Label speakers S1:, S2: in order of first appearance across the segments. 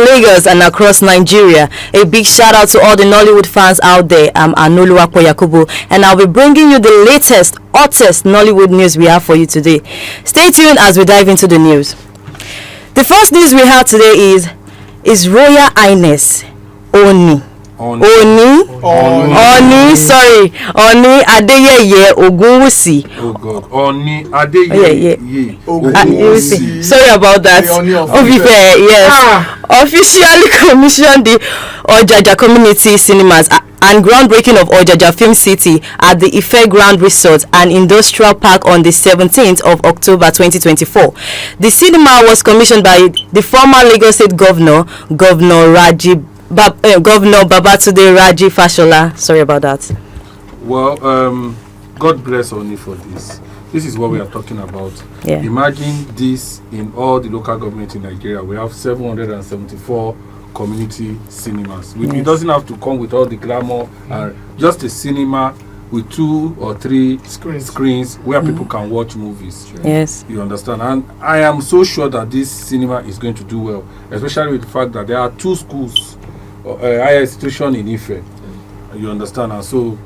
S1: Lagos and across Nigeria. A big shout out to all the Nollywood fans out there. I'm Anoluwapo Yakubu, and I'll be bringing you the latest, hottest Nollywood news we have for you today. Stay tuned as we dive into the news. The first news we have today is Royal Highness Oni Adeyeye Ogunwusi.
S2: Oh God, Oni Adeyeye
S1: Ogunwusi. Sorry about that. Yes. Officially commissioned the Ojaja Community Cinemas and groundbreaking of Ojaja Film City at the Ife Grand Resort and Industrial Park on the 17th of October 2024. The cinema was commissioned by the former Lagos State Governor Babatunde Raji Fashola. Sorry about that.
S2: Well, God bless Oni for this. This is what we are talking about.
S1: Yeah.
S2: Imagine this in all the local government in Nigeria. We have 774 community cinemas. It doesn't have to come with all the glamour. Just a cinema with 2 or 3 screens where people can watch movies.
S1: Yes.
S2: You understand? And I am so sure that this cinema is going to do well, especially with the fact that there are 2 schools, higher institution in Ife. You understand? And so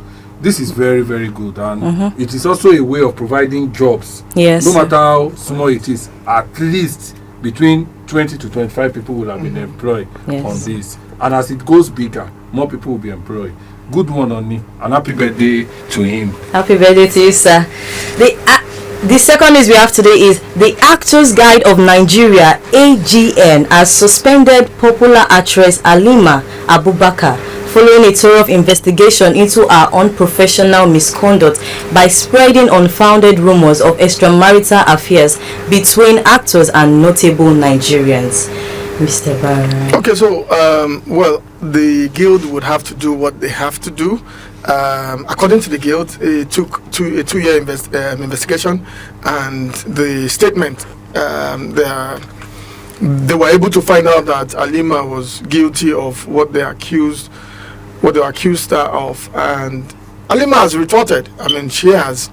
S2: this is very, very good, and it is also a way of providing jobs.
S1: Yes.
S2: No matter how small it is, at least between 20 to 25 people will have been employed on this. And as it goes bigger, more people will be employed. Good one on me, and happy birthday to him.
S1: Happy birthday to you, sir. The second news we have today is the Actors Guild of Nigeria, AGN, has suspended popular actress Halima Abubakar following a thorough investigation into her unprofessional misconduct by spreading unfounded rumors of extramarital affairs between actors and notable Nigerians. Mr. Barra.
S3: Okay, so, well, the guild would have to do what they have to do. According to the guild, it took a 2-year investigation, and the statement, they were able to find out that Halima was guilty of what they accused her of, and Halima has retorted. I mean, she has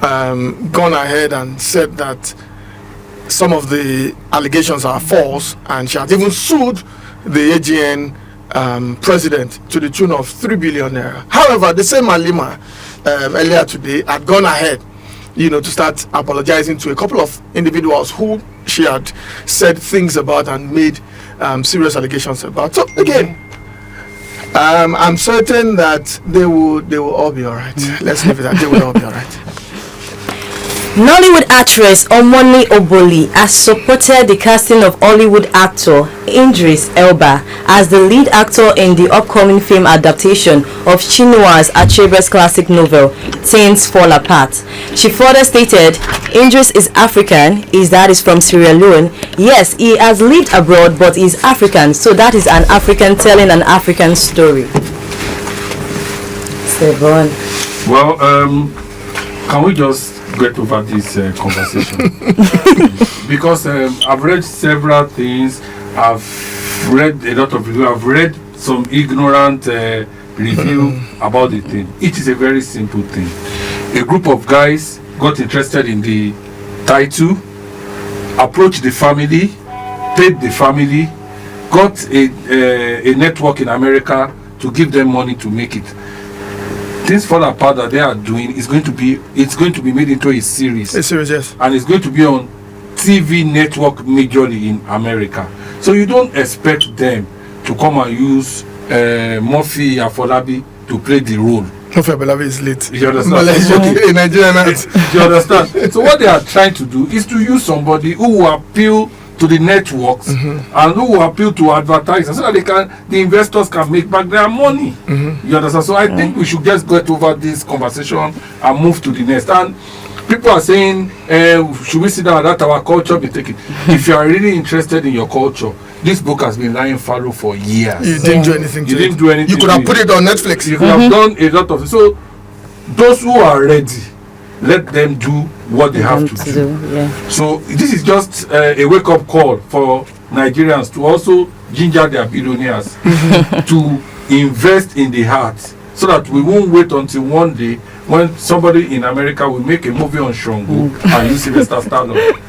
S3: gone ahead and said that some of the allegations are false, and she has even sued the AGN president to the tune of 3 billion naira. However, the same Halima earlier today had gone ahead, to start apologizing to a couple of individuals who she had said things about and made serious allegations about. So again, I'm certain that they will all be all right. Let's leave it at they will all be all right.
S1: Nollywood actress Omoni Oboli has supported the casting of Hollywood actor Idris Elba as the lead actor in the upcoming film adaptation of Chinua Achebe's classic novel, Things Fall Apart. She further stated, Idris is African, his dad is from Sierra Leone. Yes, he has lived abroad, but he's African, so that is an African telling an African story. Stephen.
S2: Well, can we just get over this conversation? Because I've read several things, I've read a lot of reviews, I've read some ignorant review about the thing. It is a very simple thing. A group of guys got interested in the title, approached the family, paid the family, got a network in America to give them money to make it. Things Fall Apart that they are doing is going to be made into a series.
S3: A series, yes.
S2: And it's going to be on TV network majorly in America. So you don't expect them to come and use Murphy Afolabi to play the role.
S3: Murphy Afolabi is late.
S2: You understand?
S3: In Nigeria.
S2: You understand? So what they are trying to do is to use somebody who will appeal to the networks and who will appeal to advertisers so that the investors can make back their money. You understand? So I think we should just get over this conversation and move to the next. And people are saying, should we sit down and let our culture be taken? If you are really interested in your culture, this book has been lying fallow for years.
S3: You didn't do anything to it.
S2: You didn't do anything.
S3: You could have put it on Netflix.
S2: You could have done a lot of it. So those who are ready, let them do what they have to do.
S1: Yeah.
S2: So this is just a wake-up call for Nigerians to also ginger their billionaires to invest in the arts, so that we won't wait until one day when somebody in America will make a movie on Shongo and use Sylvester Stallone.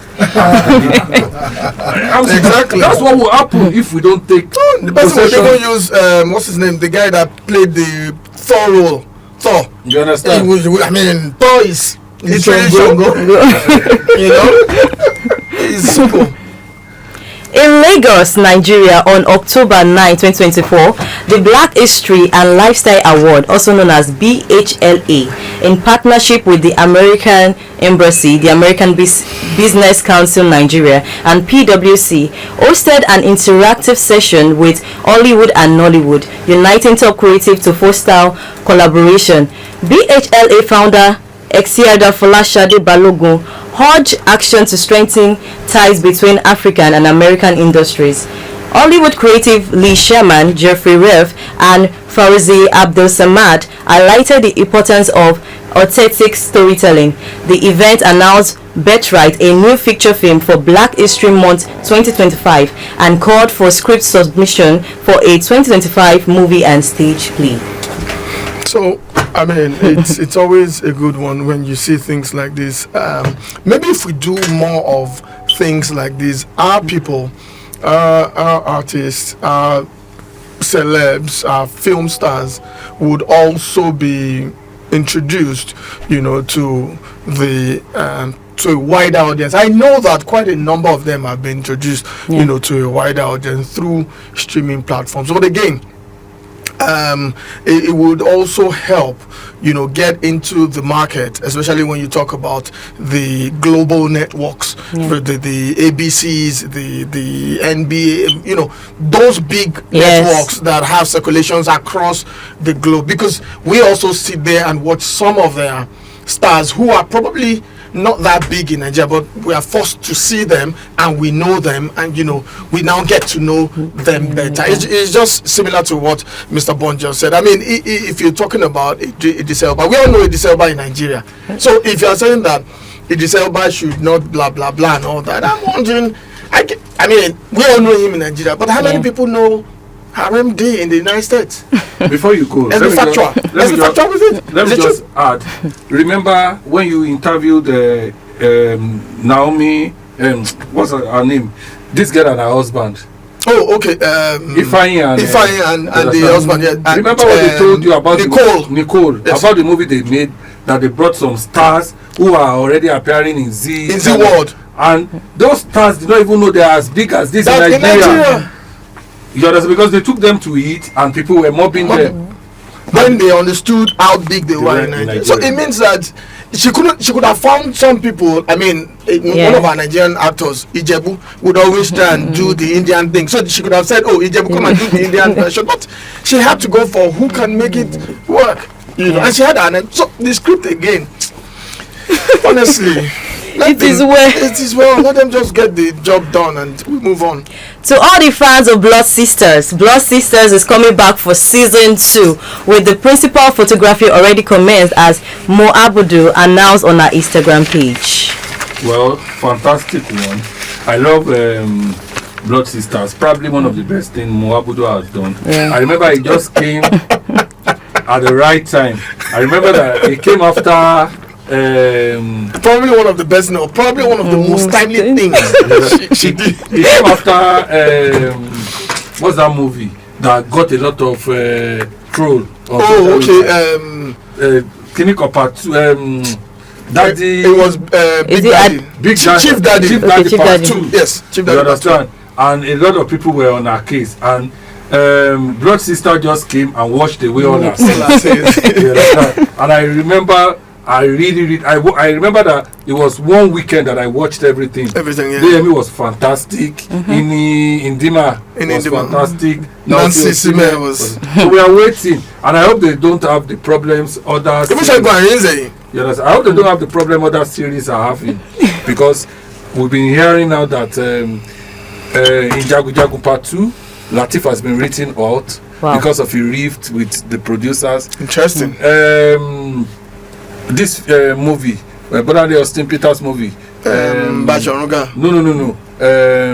S3: Exactly.
S2: That's what will happen if we don't take
S3: The person would
S2: possession.
S3: even use what's his name? The guy that played the Thor role. Thor.
S2: You understand?
S3: Thor is literally Shango. You know, it's simple.
S1: In Lagos, Nigeria, on October 9, 2024, the Black History and Lifestyle Award, also known as BHLA, in partnership with the American Embassy, the American Business Council Nigeria, and PwC, hosted an interactive session with Hollywood and Nollywood, uniting top creative to foster collaboration. BHLA founder Exiada Folashade Balogun urged action to strengthen ties between African and American industries. Hollywood creative Lee Sherman, Jeffrey Rev, and Fauzi Abdul Samad highlighted the importance of authentic storytelling. The event announced Birthright, a new feature film for Black History Month 2025, and called for script submission for a 2025 movie and stage play.
S3: So, I mean, it's always a good one when you see things like this. Maybe if we do more of things like this, our people, our artists, our celebs, our film stars would also be introduced, you know, to the to a wider audience. I know that quite a number of them have been introduced, you know, to a wider audience through streaming platforms. But again, it would also help, you know, get into the market, especially when you talk about the global networks, the ABCs, the NBA, you know, those big networks that have circulations across the globe. Because we also sit there and watch some of their stars who are probably not that big in Nigeria, but we are forced to see them and we know them, and you know, we now get to know them better. It's just similar to what Mr. Bond just said. I mean, if you're talking about Idris Elba, we all know Idris Elba in Nigeria. So if you're saying that Idris Elba should not blah blah blah and all that, I'm wondering, I mean, we all know him in Nigeria, but how many people know RMD in the United States?
S2: Before you go,
S3: let me just
S2: add. Remember when you interviewed Naomi, what's her name? This girl and her husband.
S3: Oh, okay.
S2: Ifeanyi
S3: and the husband. Yeah. And,
S2: remember what they told you about Nicole,
S3: yes,
S2: about the movie they made, that they brought some stars who are already appearing in Z
S3: World,
S2: and those stars did not even know they are as big as this in Nigeria. You understand? Because they took them to eat and people were mobbing them.
S3: When they understood how big they were in Nigeria. So it means that she could have found some people. I mean, one of our Nigerian actors, Ijebu, would always try and do the Indian thing. So she could have said, "Oh, Ijebu, come and do the Indian version." But she had to go for who can make it work. You know, and she had her name. So the script again. Honestly. It is well. Let them just get the job done and we move on.
S1: To all the fans of Blood Sisters is coming back for season 2 with the principal photography already commenced, as Mo Abudu announced on her Instagram page.
S2: Well, fantastic one. I love Blood Sisters. Probably one of the best things Mo Abudu has done. I remember it just came at the right time. I remember that it came after
S3: probably one of the best, no, probably one of the most timely things she did.
S2: It came after what's that movie that got a lot of troll? Clinical Part 2. Daddy.
S3: It was Chief Daddy.
S2: Chief Daddy Part 2.
S3: Yes, Chief Daddy.
S2: You understand? And a lot of people were on our case, and Blood Sister just came and washed away all our sins. And I remember. I remember that it was one weekend that I watched everything. DME was fantastic. Indima was fantastic.
S3: Nancy Sime was.
S2: So we are waiting, and I hope they don't have the problems others. Yes, I hope they don't have the problem other series are having, because we've been hearing now that in Jagu Jagu Part 2, Latif has been written out because of a rift with the producers.
S3: Interesting.
S2: This movie, Brother Austin Peters movie,
S3: Bachonuga.
S2: No.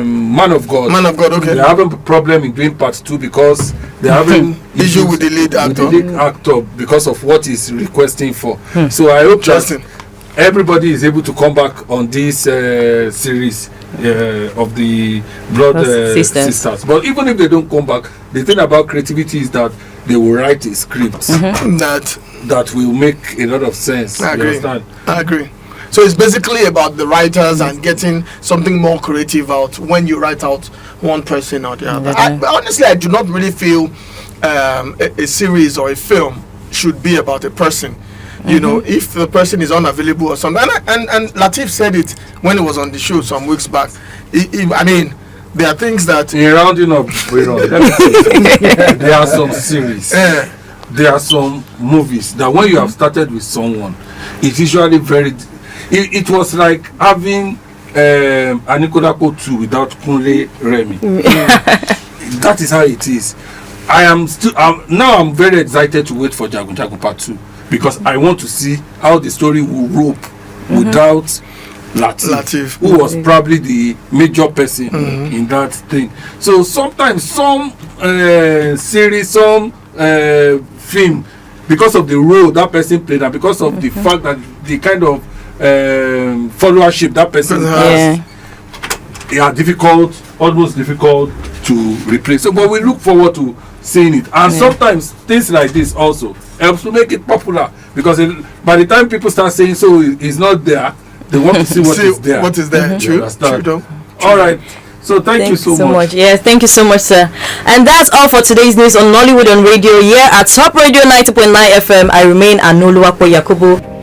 S2: Man of God. Okay. They're having a problem in doing Part 2 because they're having
S3: issue with the lead actor.
S2: Because of what he's requesting for. So I hope everybody is able to come back on this series of the Blood Sisters. But even if they don't come back, the thing about creativity is that they will write a script that will make a lot of sense.
S3: I agree.
S2: You understand?
S3: I agree. So it's basically about the writers and getting something more creative out when you write out one person or the other. Honestly, I do not really feel a series or a film should be about a person. You know, if the person is unavailable or something. And Latif said it when he was on the show some weeks back. I mean, there are things that...
S2: In rounding up, there are some series. There are some movies that when you have started with someone, it's usually very... It was like having Anikolapo 2 without Kunle Remy. That is how it is. Now I'm very excited to wait for Jagun Jagun Part 2 because I want to see how the story will rope without Latif, who was probably the major person in that thing. So sometimes some series, some film, because of the role that person played and because of the fact that the kind of followership that person has, they are almost difficult to replace. So, but we look forward to seeing it, and sometimes things like this also helps to make it popular because by the time people start saying so it's not there, they want to see what is there.
S3: What is there? True.
S2: All right. So thank you so much.
S1: Yes, thank you so much, sir. And that's all for today's news on Nollywood on Radio here at Top Radio 90.9 FM. I remain Anoluwapo Yakubu.